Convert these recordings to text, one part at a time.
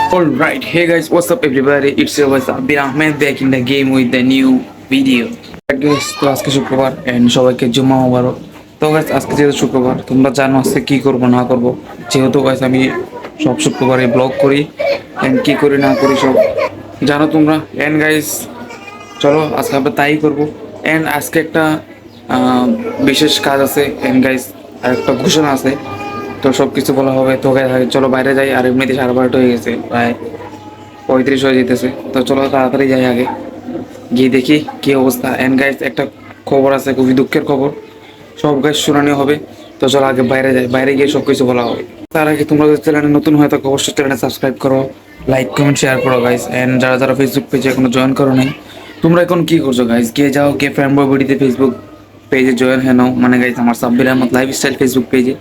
Alright, hey guys, what's up everybody? It's your boy Sabir Ahmed back in the game with the new video. Guys, তো আজকে শুক্রবার and সবাইকে জুম্মা মোবারক। তো guys আজকে যেহেতু শুক্রবার তোমরা জানো আজকে কি করব না করব। যেহেতু গাইস আমি সব শুক্রবারে ব্লগ করি এন্ড কি করি না করি সব জানো তোমরা। এন্ড গাইস চলো আজকে আমরা তাই করব। এন্ড আজকে একটা বিশেষ কাজ আছে এন্ড গাইস আর একটা ঘোষণা আছে। তো সব কিছু বলা হবে। তো গাইস চলো বাইরে যাই, আর এমনিতে 12:30 হয়ে গেছে, প্রায় 35 হয়ে যেতেছে। তো চলো তাড়াতাড়ি যাই, আগে গিয়ে দেখি কি অবস্থা। এন্ড গাইস একটা খবর আছে, খুবই দুঃখের খবর, সব গাইস শুনানি হবে। তো চলো আগে বাইরে যাই, বাইরে গিয়ে সব কিছু বলা হবে। তার আগে তোমরা যদি চ্যানেলে নতুন হয়ে থাকো অবশ্যই চ্যানেলটা সাবস্ক্রাইব করো, লাইক কমেন্ট শেয়ার করো গাইস। এন্ড যারা যারা ফেসবুক পেজে এখনো জয়েন করো নাই, তোমরা এখন কি করছো গাইস? গিয়ে যাও, গিয়ে ফ্যানবয় বডিতে ফেসবুক পেজে জয়েন হয়ে নাও, মানে গাইস আমার সাব্বির আহমদ লাইফস্টাইল ফেসবুক পেজে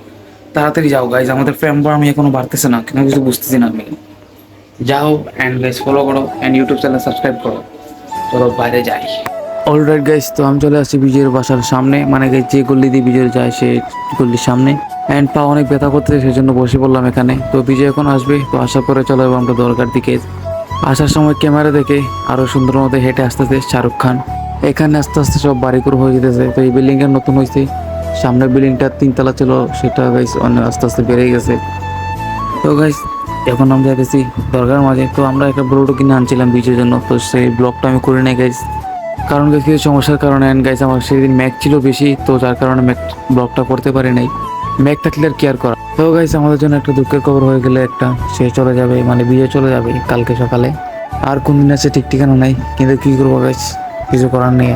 তাড়াতাড়ি যাও গাইজ। আমাদের ফ্যানবয় আমি এখনো বাড়তেছে না, কেন কিছু বুঝতেছি না আমি। যাও অ্যান্ড গাইজ ফলো করো অ্যান্ড ইউটিউব চ্যানেল সাবস্ক্রাইব করো। চলো বাইরে যাই। অলরাইট গাইজ, তো আমি চলে আসছি বিজয়ের বাসার সামনে, মানে গাইজ যে গল্লি দিয়ে বিজয় যায় সেই গল্লির সামনে। অ্যান্ড পা অনেক ব্যথা করতেছে, সেই জন্য বসে পড়লাম এখানে। তো বিজয় এখন আসবে, তো আসার পরে চলো এবার আমরা দরকার দিকে। আসার সময় ক্যামেরা দেখে আরো সুন্দর মতো হেঁটে আসতেছে শাহরুখ খান। এখানে আস্তে আস্তে সব বাড়ি করে হয়ে যেতেছে। তো এই বিল্ডিং এর নতুন হয়েছে, সামনের বিল্ডিংটা 3 তলা ছিল, সেটা গাইস অনেক আস্তে আস্তে বেড়ে গেছে। তো গাইস এখন আমরা যাইতেছি দরগার মাঝে। তো আমরা একটা ব্লগও কিনে আনছিলাম বিচের জন্য, তো সেই ব্লগটা আমি করে নাই গাইস, কারণ গাইস কিছু সমস্যার কারণে। গাইস আমার সেদিন ম্যাক ছিল বেশি, তো যার কারণে ম্যাক ব্লগটা করতে পারি নাই। ম্যাক থাকলে আর কেয়ার করা। তো গাইস আমাদের জন্য একটা দুঃখের খবর হয়ে গেলে, একটা সে চলে যাবে, মানে বিজয় চলে যাবে কালকে সকালে। আর কোন দিন আছে ঠিক ঠিকানা নাই, কিন্তু কি করবো গাইস, কিছু করার নেই।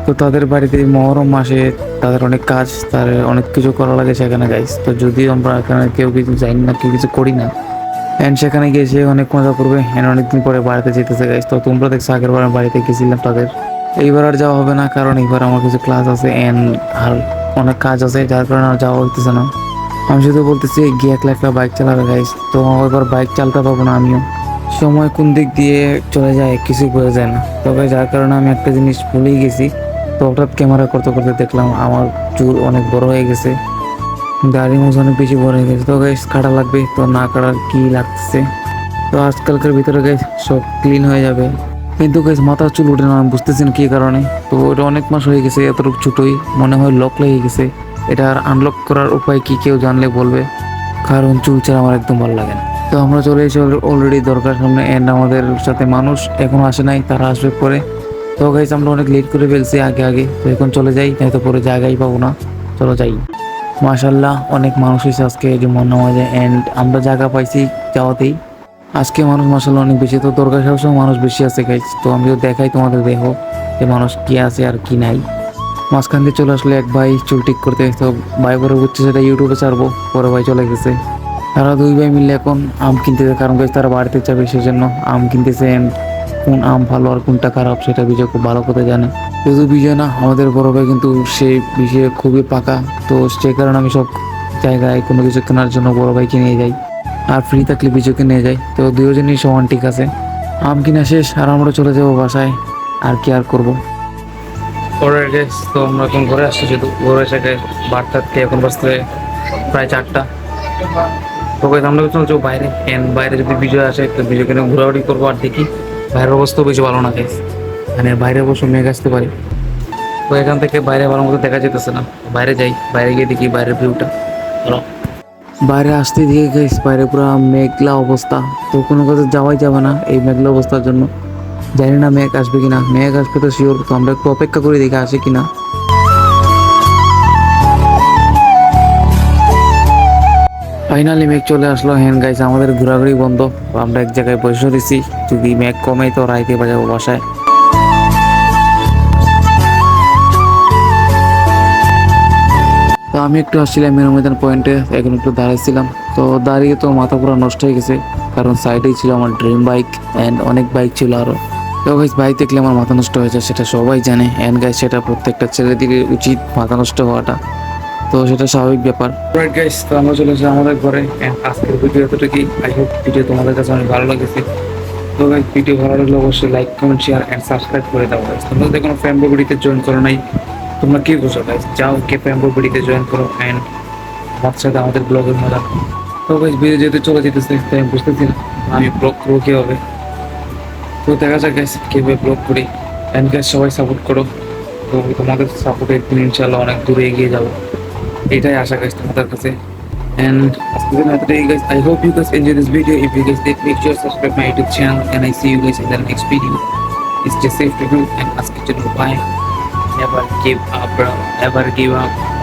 তো তাদের বাড়িতে মহরম মাসে তাদের অনেক কাজ, তাদের অনেক কিছু করা লাগে সেখানে গাইস। তো যদিও আমরা এখানে কেউ কিছু যাই না, কেউ কিছু করি না, অ্যান্ড সেখানে গিয়ে সে অনেক মজা করবে। অ্যান্ড অনেকদিন পরে বাড়িতে যেতেছে গাইস। তো তোমরা দেখছো আগের বার বাড়িতে গেছিলাম তাদের, এইবার আর যাওয়া হবে না, কারণ এইবার আমার কিছু ক্লাস আছে অ্যান্ড আর অনেক কাজ আছে, যার কারণে আর যাওয়া হইতেছে না। আমি শুধু বলতেছি গিয়ে একলা একলা বাইক চালাবে গাইস। তো এবার বাইক চালাতে পারবো না আমিও, সময় কোন দিক দিয়ে চলে যায় কিছু বোঝা যায় না। তবে যার কারণে আমি একটা জিনিস ভুলেই গেছি। তো হঠাৎ ক্যামেরা করতে করতে দেখলাম আমার চুল অনেক বড় হয়ে গেছে, দাড়ি মুছ অনেক বেশি বড় হয়ে গেছে। তো গাইস কাটা লাগবে, তো না কাটার কি লাগতেছে। তো আজকালকার ভিতরে গাইস সব ক্লিন হয়ে যাবে, কিন্তু গাইস মাথার চুল উঠে না, আমি বুঝতেছি না কি কারণে। তো এটা অনেক মাস হয়ে গেছে, এতটুকু ছোটোই মনে হয় লক লেগে গেছে। এটা আর আনলক করার উপায় কি কেউ জানলে বলবে, কারণ চুল ছাড়া আমার একদম ভালো লাগে না। তো আমরা চলে এসে অলরেডি দরকার সামনে, এন্ড আমাদের সাথে মানুষ এখনো আসে নাই, তারা আসবে পরে। তো গাইস আমরা অনেক লেট করে ফেলছি আগে আগে, তো এখন চলে যাই, নাই তো পরে জায়গাই পাবো না। চলো যাই। মাশাল্লাহ অনেক মানুষ হয়েছে আজকে জুম্মার নামাজে, এন্ড আমরা জায়গা পাইছি যাওয়াতেই। আজকে মানুষ মাশাল্লাহ অনেক বেশি, তো দরকার সবসময় মানুষ বেশি আছে গাইস। তো আমিও দেখাই তোমাদের, দেখো যে মানুষ কি আছে আর কি নাই। মাঝখান দিয়ে চলে আসলে এক ভাই চুল ঠিক করতে, তো ভাই পরে বুঝছে সেটা ইউটিউবে ছাড়বো, পরে ভাই চলে গেছে। তারা দুই ভাই মিলে এখন আম কিনতেছে, কারণ গাইস তারা বাড়িতে যাবে সেজন্য আম কিনতেছে। কোন আম ভালো আর কোনটা খারাপ সেটা বিজয় খুব ভালো করে জানে। শুধু বিজয় না, আমাদের বড় ভাই কিন্তু সেই বিষয়ে খুবই পাকা। তো সেই কারণে আমি সব জায়গায় কোনো কিছু কেনার জন্য বড় ভাইকে নিয়ে যাই, আর ফ্রি থাকলে বিজয়কে নিয়ে যাই। তো দুজনই সমান ঠিক আছে। আম কিনা শেষ, আর আমরা চলে যাবো বাসায়, আর কি আর করবো। তো আমরা এখন ঘরে আসছি, যেহেতু ঘরে এসে বারটাকে এখন বাজতে প্রায় 4টা। তো আমরা চলছো বাইরে, বাইরে যদি বিজয় আসে তো বিজয়কে নিয়ে ঘোরাঘুরি করবো, আর দেখি বাইরের অবস্থাও বেশি ভালো না গাইস, মানে বাইরে অবশ্য মেঘ আসতে পারে। তো এখান থেকে বাইরে ভালো মতো দেখা যেতেছে না, বাইরে যাই, বাইরে গিয়ে দেখি বাইরের ভিউটা। বাইরে আসতে দিয়ে গাইস বাইরে পুরো মেঘলা অবস্থা, তো কোনো কাজে যাওয়াই যাবে না এই মেঘলা অবস্থার জন্য। জানি না মেঘ আসবে কিনা, মেঘ আসবে তো শিওর, তো আমরা একটু অপেক্ষা করে দেখে আসে কিনা। ফাইনালি মেঘ চলে আসলো। হ্যান্ড গাইস আমাদের ঘোরাঘুরি বন্ধ, আমরা এক জায়গায় বসে রয়েছি, যদি মেঘ কমে তো রাইতে বাজাবো বাসায়। তো আমি একটু আসছিলাম মেরু ময়দান পয়েন্টে, এখন একটু দাঁড়াইছিলাম। তো দাঁড়িয়ে তো মাথা পুরো নষ্ট হয়ে গেছে, কারণ সাইডেই ছিল আমার ড্রিম বাইক অ্যান্ড অনেক বাইক ছিল আরও। তো গাইস বাইক দেখলে আমার মাথা নষ্ট হয়েছে, সেটা সবাই জানে। অ্যান্ড গাইস সেটা প্রত্যেকটা ছেলেদেরই উচিত মাথা নষ্ট হওয়াটা, তো সেটা স্বাভাবিক ব্যাপার। রাইট গাইস, তো আমরা চলে এসেছি আমাদের ঘরে। আজকের ভিডিও এতটুকুই, আই হোপ ভিডিও তোমাদের কাছে অনেক ভালো লেগেছে। তো গাইস ভিডিও ভালো লাগলে অবশ্যই like comment share and subscribe করে দাও গাইস। তোমরা যদি কোনো ফ্যামিলি ভিডিওতে জয়েন করো নাই, তোমরা কি বুঝো গাইস, যাও কে ফ্যামিলি ভিডিওতে জয়েন করো অ্যান্ড আমার সাথে আমাদের ব্লগের মজা তো গাইস ভিডিও যেহেতু চলে যেতেছে তাই আমি বুঝতেছি না আমি ব্লগ করবো কিভাবে। তো দেখা যাক গাইস কিভাবে ব্লগ করি। এন্ড গাইস সবাই সাপোর্ট করো। তো তোমাদের সাপোর্টে একদিন ইনশাআল্লাহ অনেক দূরে এগিয়ে যাবো, এটাই আশা গাইস তোমাদের কাছে। And asked guys, I hope you guys enjoy this video. If you guys did, make sure to subscribe my YouTube channel, and I see you guys in the next video. Stay safe, people, and ask you to bye. Never give up, bro. Never give up.